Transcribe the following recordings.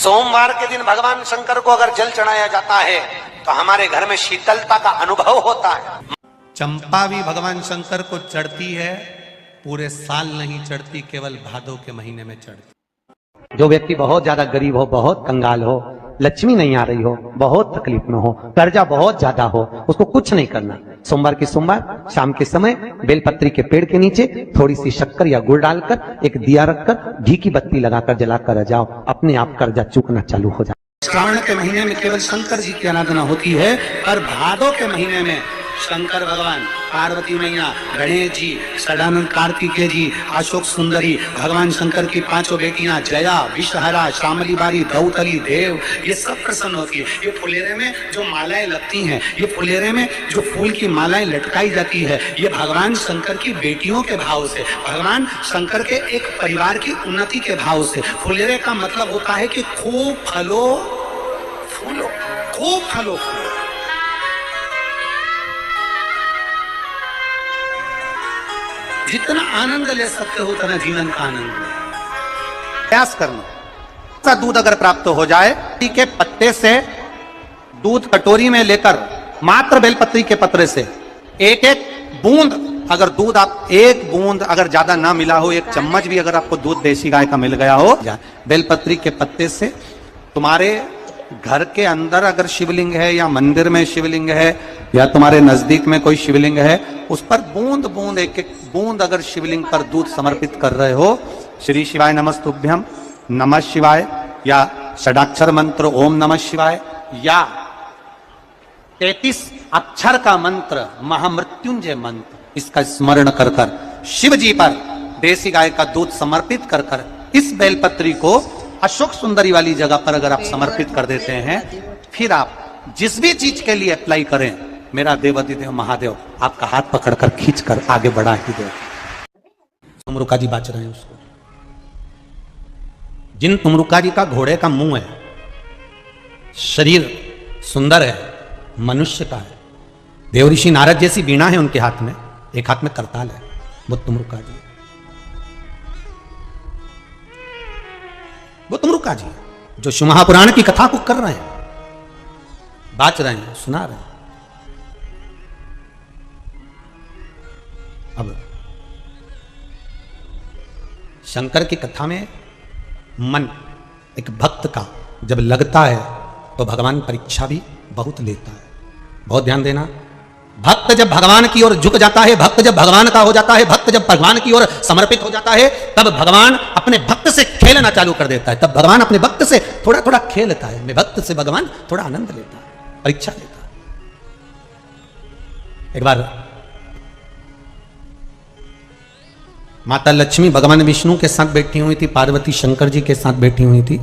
सोमवार के दिन भगवान शंकर को अगर जल चढ़ाया जाता है तो हमारे घर में शीतलता का अनुभव होता है। चंपा भी भगवान शंकर को चढ़ती है, पूरे साल नहीं चढ़ती, केवल भादों के महीने में चढ़ती। जो व्यक्ति बहुत ज्यादा गरीब हो, बहुत कंगाल हो, लक्ष्मी नहीं आ रही हो, बहुत तकलीफ में हो, कर्जा बहुत ज्यादा हो, उसको कुछ नहीं करना। सोमवार की सोमवार शाम के समय बेलपत्री के पेड़ के नीचे थोड़ी सी शक्कर या गुड़ डालकर एक दिया रखकर घी की बत्ती लगाकर जलाकर जाओ, अपने आप कर्जा चूकना चालू हो जाए। श्रावण के महीने में केवल शंकर जी की आराधना होती है, और भादों के महीने में शंकर भगवान, पार्वती मैया, गणेश जी, सदानंद कार्तिकेय जी, अशोक सुंदरी, भगवान शंकर की पांचों बेटियां जया, विषहरा, श्यामली बारी, दौतली, देव, ये सब प्रसन्न होती है। ये फुलेरे में जो मालाएं लगती हैं, ये फुलेरे में जो फूल की मालाएं लटकाई जाती है, ये भगवान शंकर की बेटियों के भाव से, भगवान शंकर के एक परिवार की उन्नति के भाव से। फुलेरे का मतलब होता है कि खूब फलो फूलो, खूब फलो फूलो। जितना आनंद ले सकते हो उतना जीवन का आनंद प्रयास करना। दूध अगर प्राप्त हो जाए, के पत्ते से दूध कटोरी में लेकर मात्र बेलपत्री के पत्रे से एक एक बूंद, अगर दूध आप एक बूंद अगर ज्यादा ना मिला हो, एक चम्मच भी अगर आपको दूध देसी गाय का मिल गया हो, बेलपत्री के पत्ते से तुम्हारे घर के अंदर अगर शिवलिंग है या मंदिर में शिवलिंग है या तुम्हारे नजदीक में कोई शिवलिंग है, उस पर बूंद बूंद एक एक बूंद अगर शिवलिंग पर दूध समर्पित कर रहे हो, श्री शिवाय नमस्तुभ्यम, नमः शिवाय, या षडाक्षर मंत्र ओम नमः शिवाय, या 33 अक्षर का मंत्र महामृत्युंजय मंत्र, इसका स्मरण कर कर शिव जी पर देसी गाय का दूध समर्पित कर कर इस बेलपत्री को अशोक सुंदरी वाली जगह पर अगर आप समर्पित कर देते हैं, फिर आप जिस भी चीज के लिए अप्लाई करें, मेरा देवाधिदेव महादेव आपका हाथ पकड़कर खींचकर आगे बढ़ा ही दे। तुमरुका जी बाच रहे हैं उसको, जिन तुमरुका जी का घोड़े का मुंह है, शरीर सुंदर है, मनुष्य का है, देव ऋषि नारद जैसी वीणा है उनके हाथ में, एक हाथ में करताल है, वो तुमरुका जी, वो तुमरुका जी जो शिव महापुराण की कथा को कर रहे हैं, बाच रहे हैं, सुना रहे हैं। अब शंकर की कथा में मन एक भक्त का जब लगता है तो भगवान परीक्षा भी बहुत लेता है। बहुत ध्यान देना, भक्त जब भगवान की ओर झुक जाता है, भक्त जब भगवान का हो जाता है, भक्त जब भगवान की ओर समर्पित हो जाता है, तब भगवान अपने भक्त से खेलना चालू कर देता है। तब भगवान अपने भक्त से थोड़ा थोड़ा खेलता है, मैं भक्त से भगवान थोड़ा आनंद लेता है, परीक्षा लेता है। एक बार माता लक्ष्मी भगवान विष्णु के साथ बैठी हुई थी, पार्वती शंकर जी के साथ बैठी हुई थी,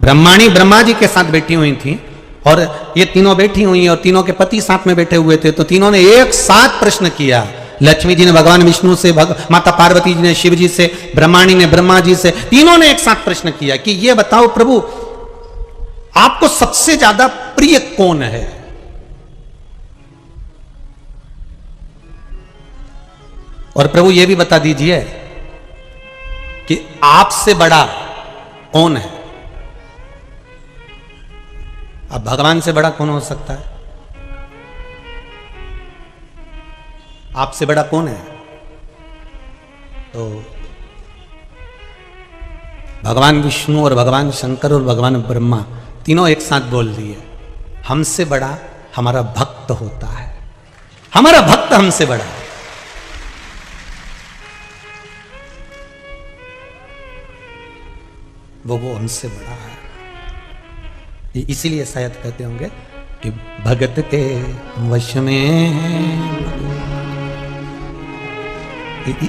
ब्रह्माणी ब्रह्मा जी के साथ बैठी हुई थी, और ये तीनों बैठी हुई और तीनों के पति साथ में बैठे हुए थे। तो तीनों ने एक साथ प्रश्न किया, लक्ष्मी जी ने भगवान विष्णु से, माता पार्वती जी ने शिव जी से, ब्रह्माणी ने ब्रह्मा जी से, तीनों ने एक साथ प्रश्न किया कि ये बताओ प्रभु, आपको सबसे ज्यादा प्रिय कौन है? और प्रभु ये भी बता दीजिए कि आपसे बड़ा कौन है? अब भगवान से बड़ा कौन हो सकता है? आपसे बड़ा कौन है? तो भगवान विष्णु और भगवान शंकर और भगवान ब्रह्मा तीनों एक साथ बोल दिए, हमसे बड़ा हमारा भक्त होता है, हमारा भक्त हमसे बड़ा है। वो हमसे बड़ा है। इसीलिए शायद कहते होंगे कि भगत के वश में,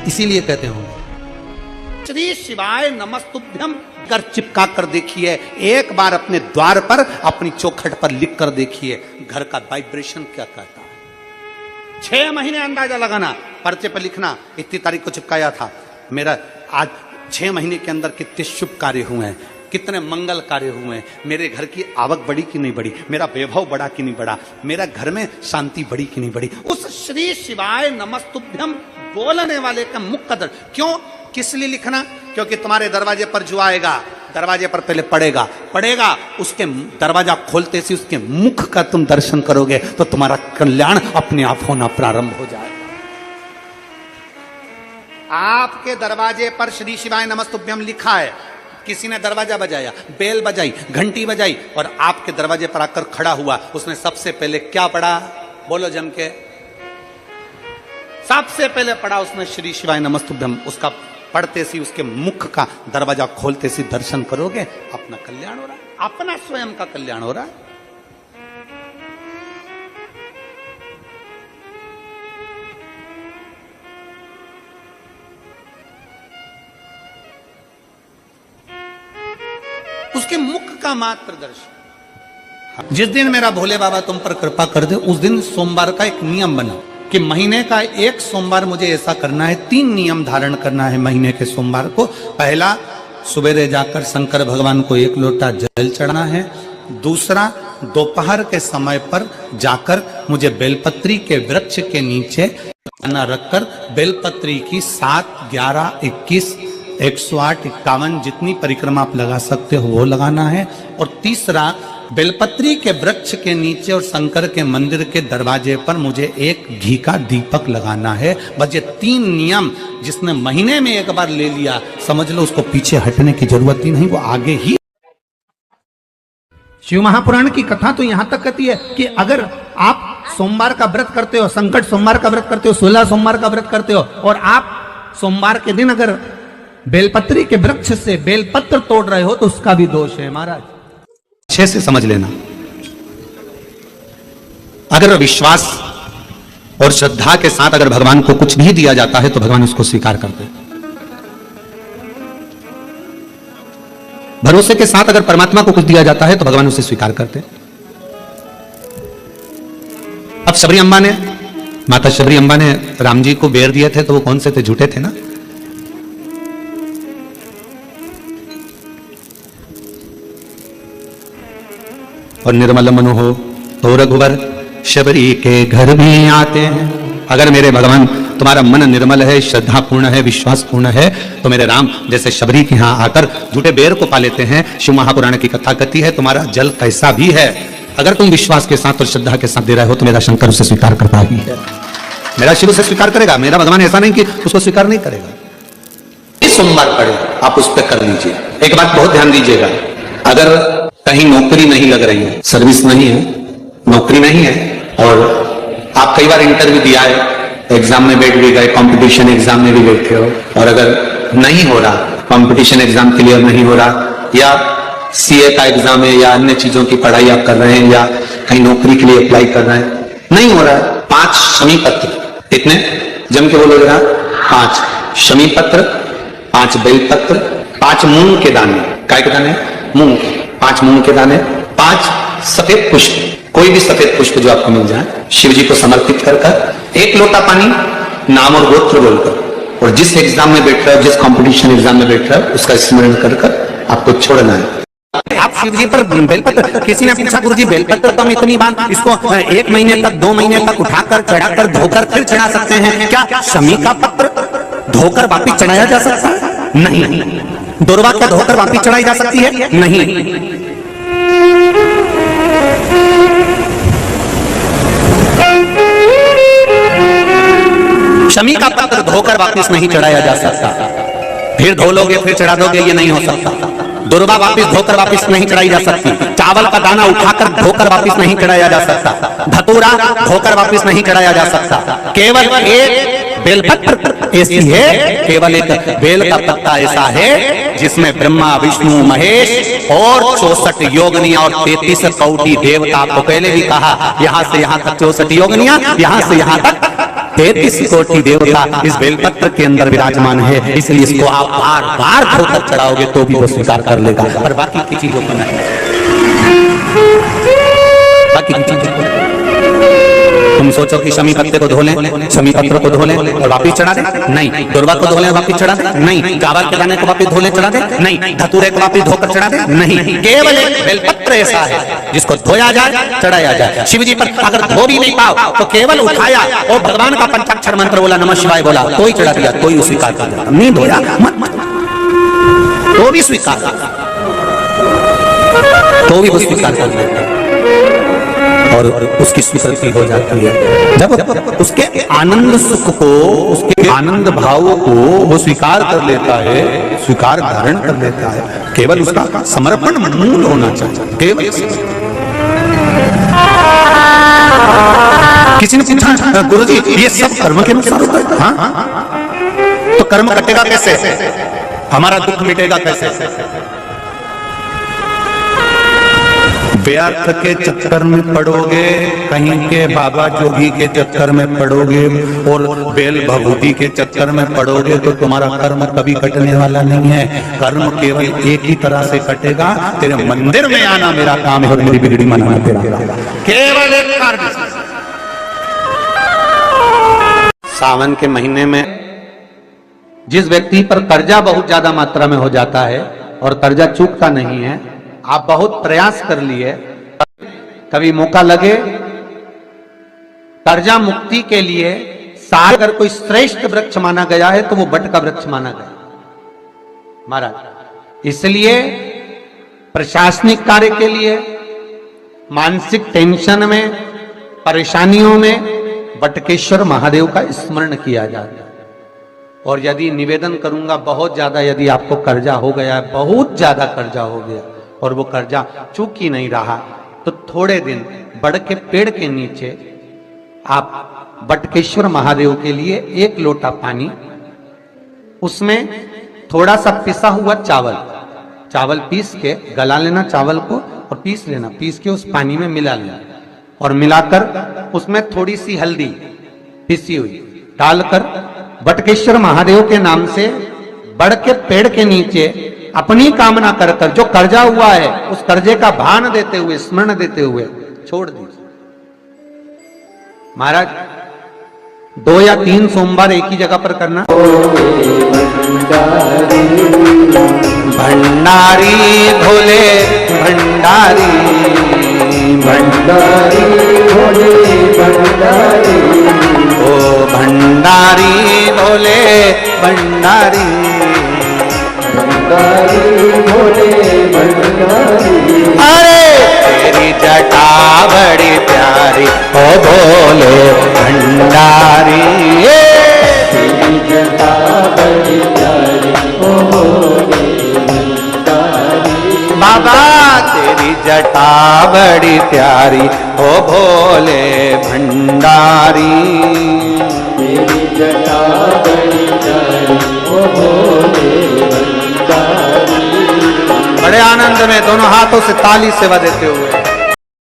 इसीलिए कहते होंगे श्री शिवाय नमस्तुभ्यम कर चिपका कर देखिए, एक बार अपने द्वार पर अपनी चौखट पर लिख कर देखिए, घर का वाइब्रेशन क्या कहता है। 6 महीने अंदाजा लगाना, पर्चे पर लिखना, इतनी तारीख को चिपकाया था, मेरा आज 6 महीने के अंदर कितने शुभ कार्य हुए हैं, कितने मंगल कार्य हुए, मेरे घर की आवक बढ़ी कि नहीं बढ़ी, मेरा वैभव बढ़ा कि नहीं बढ़ा, मेरा घर में शांति बढ़ी कि नहीं बढ़ी। उस श्री शिवाय नमस्तुभ्यम बोलने वाले का मुख कदर क्यों, किस लिए लिखना? क्योंकि तुम्हारे दरवाजे पर जो आएगा दरवाजे पर पहले पड़ेगा, उसके दरवाजा खोलते से उसके मुख का तुम दर्शन करोगे तो तुम्हारा कल्याण अपने आप होना प्रारंभ हो जाएगा। आपके दरवाजे पर श्री शिवाय नमस्तुभ्यम लिखा है, किसी ने दरवाजा बजाया, बेल बजाई, घंटी बजाई और आपके दरवाजे पर आकर खड़ा हुआ, उसने सबसे पहले क्या पढ़ा? बोलो जम के। सबसे पहले पढ़ा उसने श्री शिवाय नमस्तुभ्यम। उसका पढ़ते सी उसके मुख का दरवाजा खोलते सी दर्शन करोगे, अपना कल्याण हो रहा है, अपना स्वयं का कल्याण हो रहा है। उसके मुख का मात्र दर्शन। जिस दिन मेरा भोले बाबा तुम पर कृपा कर दे, उस दिन सोमवार का एक नियम बना कि महीने का एक सोमवार मुझे ऐसा करना है, 3 नियम धारण करना है महीने के सोमवार को। पहला, सुबेरे जाकर शंकर भगवान को 1 लोटा जल चढ़ाना है। दूसरा, दोपहर के समय पर जाकर मुझे बेलपत्री के वृक्ष के नीचे खाना रखकर बेलपत्री की 7, 11, 21, 108, 51 जितनी परिक्रमा आप लगा सकते हो वो लगाना है। और तीसरा, बेलपत्री के वृक्ष के नीचे और शंकर के मंदिर के दरवाजे पर मुझे एक घी का दीपक लगाना है। बस ये 3 नियम जिसने महीने में एक बार ले लिया, समझ लो उसको पीछे हटने की जरूरत ही नहीं, वो आगे ही। शिव महापुराण की कथा तो यहां तक कहती है कि अगर आप सोमवार का व्रत करते हो, संकट सोमवार का व्रत करते हो, 16 सोमवार का व्रत करते हो और आप सोमवार के दिन अगर बेलपत्री के वृक्ष से बेलपत्र तोड़ रहे हो तो उसका भी दोष है महाराज। अच्छे से समझ लेना, अगर विश्वास और श्रद्धा के साथ अगर भगवान को कुछ भी दिया जाता है तो भगवान उसको स्वीकार करते। भरोसे के साथ अगर परमात्मा को कुछ दिया जाता है तो भगवान उसे स्वीकार करते। अब शबरी अम्बा ने, माता शबरी अम्बा ने राम जी को बेर दिए थे तो वो कौन से थे? झूठे थे ना। और निर्मल मन हो तो रघुवर शबरी के घर भी आते हैं। अगर मेरे भगवान तुम्हारा मन निर्मल है, श्रद्धापूर्ण है, विश्वासपूर्ण है तो मेरे राम जैसे शबरी के यहां आकर झूठे बेर को पा लेते हैं। शिव महापुराण की कथा कहती है तुम्हारा जल कैसा भी है, अगर तुम विश्वास के साथ और श्रद्धा के साथ दे रहे हो तो मेरा शंकर उसे स्वीकार करता ही है, मेरा शिव उसे स्वीकार करेगा। मेरा भगवान ऐसा नहीं कि उसको स्वीकार नहीं करेगा। इस सोमवार पड़े आप उस पर कर लीजिए। एक बात बहुत ध्यान दीजिएगा, अगर कहीं नौकरी नहीं लग रही है, सर्विस नहीं है, नौकरी नहीं है और आप कई बार इंटरव्यू दिया है, एग्जाम में बैठ भी गए, कंपटीशन एग्जाम में भी बैठे हो और अगर नहीं हो रहा, कंपटीशन एग्जाम क्लियर नहीं हो रहा या सीए का एग्जाम है या अन्य चीजों की पढ़ाई आप कर रहे हैं या कहीं नौकरी के लिए अप्लाई कर रहे हैं, नहीं हो रहा है, 5 शमी पत्र, कितने जम के बोलो जरा, 5 शमी पत्र, 5 बेल पत्र, 5 मूंग के दाने, काय के दाने? मूंग, 5 मूंग के दाने, 5 सफेद पुष्प, कोई भी सफेद पुष्प जो आपको मिल जाए, शिव जी को समर्पित कर 1 लोटा पानी, नाम और गोत्र बोलकर, और जिस एग्जाम में बैठ रहे हो, जिस कंपटीशन एग्जाम में बैठ रहे हो उसका स्मरण कर आपको छोड़ना है। आप शिव जी पर बेलपत्र, किसी ने पूछा गुरुजी बेलपत्र तो हम इतनी बार इसको 1 महीने तक 2 महीने तक उठाकर चढ़ाकर धोकर फिर चढ़ा सकते हैं क्या? शमी का पत्र धोकर वापिस चढ़ाया जा सकता है? नहीं। दुर्वा क्या धोकर वापिस चढ़ाई जा सकती है? नहीं। शमी का पत्र धोकर वापिस नहीं चढ़ाया जा सकता, फिर धो लोगे फिर चढ़ा दोगे, ये नहीं हो सकता। दुर्वा वापिस धोकर वापिस नहीं चढ़ाई जा सकती। चावल का दाना उठाकर धोकर वापिस नहीं चढ़ाया जा सकता। धतूरा धोकर वापिस नहीं चढ़ाया जा सकता। केवल एक बेलपत्र ऐसी है, केवल एक बेल का पत्ता ऐसा है जिसमें ब्रह्मा विष्णु महेश और 64 योगनियां और 33 कौटी देवता, आपको पहले भी कहा यहां से यहां तक 64 योगनियां, यहां से यहां तक 33 कोटि देवता इस बेलपत्र के अंदर विराजमान है। इसलिए इसको आप बार बार धोकर चढ़ाओगे तो भी वो स्वीकार कर लेगा। और बाकी की चीजों को नहीं, बाकी की चीजों को तुम सोचो कि शमी पत्ते को धो लें, शमी पत्र को धो लें और वापिस चढ़ा दे, नहीं। दुर्वा को धो लें वापिस चढ़ा दे, नहीं। चावल के दाने को वापिस धो लें चढ़ा दे, नहीं। धतूरे को वापिस धोकर चढ़ा दे, नहीं। केवल एक बेलपत्र ऐसा है जिसको धोया जाए चढ़ाया जाए। शिव जी पर अगर धो भी नहीं पाओ तो केवल उठाया और भगवान का पंचाक्षर मंत्र बोला, नमः शिवाय बोला, कोई चढ़ा दिया, कोई स्वीकार कर दिया। नहीं धोया मत तो भी स्वीकार। तो भी वो स्वीकार कर लेता है और उसकी स्वीकृति हो जाती है। जब उसके आनंद सुख को, उसके आनंद भाव को वो स्वीकार कर लेता है, स्वीकार धारण कर लेता है, केवल उसका समर्पण मूल होना चाहिए। केवल किसी ने पूछा गुरुजी ये सब कर्म के अनुसार होता है? हाँ, तो कर्म कटेगा कैसे, हमारा दुख मिटेगा कैसे? व्यर्थ के चक्कर में पड़ोगे, कहीं के बाबा जोगी के चक्कर में पड़ोगे और बेल भभूति के चक्कर में पड़ोगे तो तुम्हारा कर्म कभी कटने वाला नहीं है। कर्म केवल एक ही तरह से कटेगा, तेरे मंदिर में आना मेरा काम है और मेरी बिगड़ी मनाना तेरा काम है। केवल एक कार्य। सावन के महीने में जिस व्यक्ति पर कर्जा बहुत ज्यादा मात्रा में हो जाता है और कर्जा चूकता नहीं है, आप बहुत प्रयास कर लिए, कभी मौका लगे कर्जा मुक्ति के लिए साल अगर कोई श्रेष्ठ वृक्ष माना गया है तो वो बट का वृक्ष माना गया महाराज। इसलिए प्रशासनिक कार्य के लिए, मानसिक टेंशन में, परेशानियों में बटकेश्वर महादेव का स्मरण किया जाता है। और यदि निवेदन करूंगा, बहुत ज्यादा यदि आपको कर्जा हो गया है, बहुत ज्यादा कर्जा हो गया और वो कर्जा चूक ही नहीं रहा, तो थोड़े दिन बड़ के पेड़ के नीचे आप बटकेश्वर महादेव के लिए 1 लोटा पानी, उसमें थोड़ा सा पिसा हुआ चावल पीस के गला लेना चावल को और पीस लेना, पीस के उस पानी में मिला लेना और मिलाकर उसमें थोड़ी सी हल्दी पिसी हुई डालकर बटकेश्वर महादेव के नाम से बड़ के पेड़ के नीचे अपनी कामना कर कर जो कर्जा हुआ है उस कर्जे का भान देते हुए, स्मरण देते हुए छोड़ दीजिए। महाराज 2 या 3 सोमवार एक ही जगह पर करना। भंडारी भोले भंडारी, भंडारी भोले भंडारी, ओ भंडारी भोले भंडारी, भोले भंडारी। अरे तेरी जटा बड़ी प्यारी ओ भोले भंडारी, तेरी जटा बड़ी प्यारी ओ भोले भंडारी। बाबा तेरी जटा बड़ी प्यारी ओ भोले भंडारी, तेरी जटा बड़ी प्यारी ओ भोले भंडारी। बड़े आनंद में दोनों हाथों से ताली सेवा देते हुए